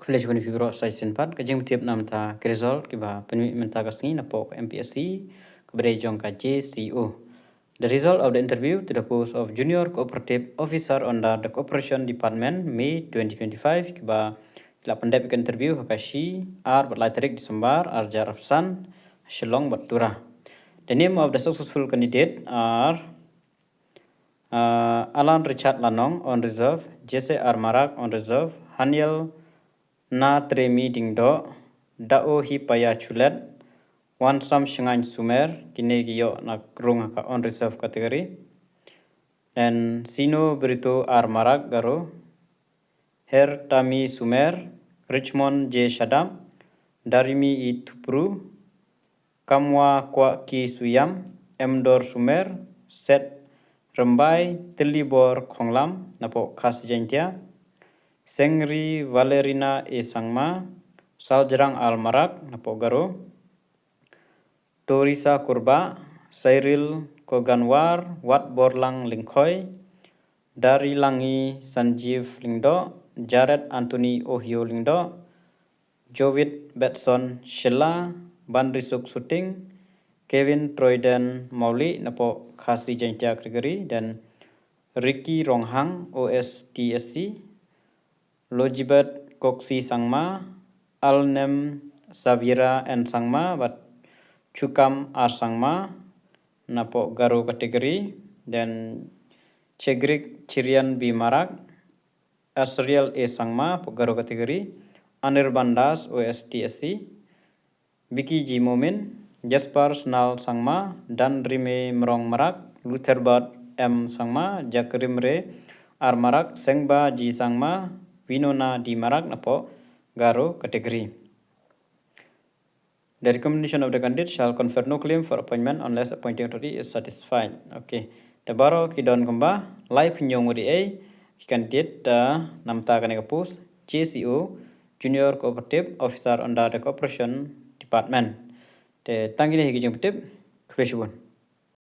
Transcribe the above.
Village Bani Fibro Sai Sinpat kajing tiap nam ta result kiba penmi menta kasni na pok MPSC kepada jong ka JCO. The result of the interview to the post of Junior Cooperative Officer under the Cooperation Department May 2025 kiba la pendep interview hakashi ar batlai tarik Disember ar jarafsan Shillong Batura. The name of the successful candidate are Alan Richard Lanong on reserve, Jesse R. Marak on reserve, Haniel Na Tremi Dingdo, Dao Hipaya Chulet, Wan Sam Shangan Sumer, Kinegiyo na Krung on reserve category, and Sino Brito R. Marak Garo, Her Tami Sumer, Richmond J. Shadam, Darimi I Tupru, Kamwa Kwa Ki Suyam, Mdor Sumer, Set Rembai Tilibor Khonglam, Napo Khas Jentia, Sengri Valerina E. Sangma, Saljarang Almarak, Napo Garo, Torisa Kurba, Cyril Koganwar, Wat Borlang Lingkhoy, Dari Langi Sanjeev Lingdo, Jared Anthony Ohio Lingdo, Jovit Betson Sheila, Bandrisuk Suting, Kevin Troyden Mauli, Napo Khasi Jentia Gregory, dan Ricky Ronghang OSTSC, Lojibet Koksi Sangma, Alnem Savira N Sangma, Bat Chukam R Sangma, Napo Garo kategori, dan Chegrik Chirian B Marak, Asriel E Sangma, Garo kategori, Anirban Das OSTSC, Vicky G Momin, Jasper Snal Sangma, Dan Rime Merong Marak, Lutherbad M Sangma, Jakrim Re R Marak, Sengba G Sangma, Winona D Marak, Napo Garo kategori. The recommendation of the candidate shall confer no claim for appointment unless appointing authority is satisfied. Okay. Tabaro kidon kemba live nyonguri candidate namta kanega post JCO Junior Cooperative Officer under the Cooperation Department. Te tangine higi jemputip kepesubun.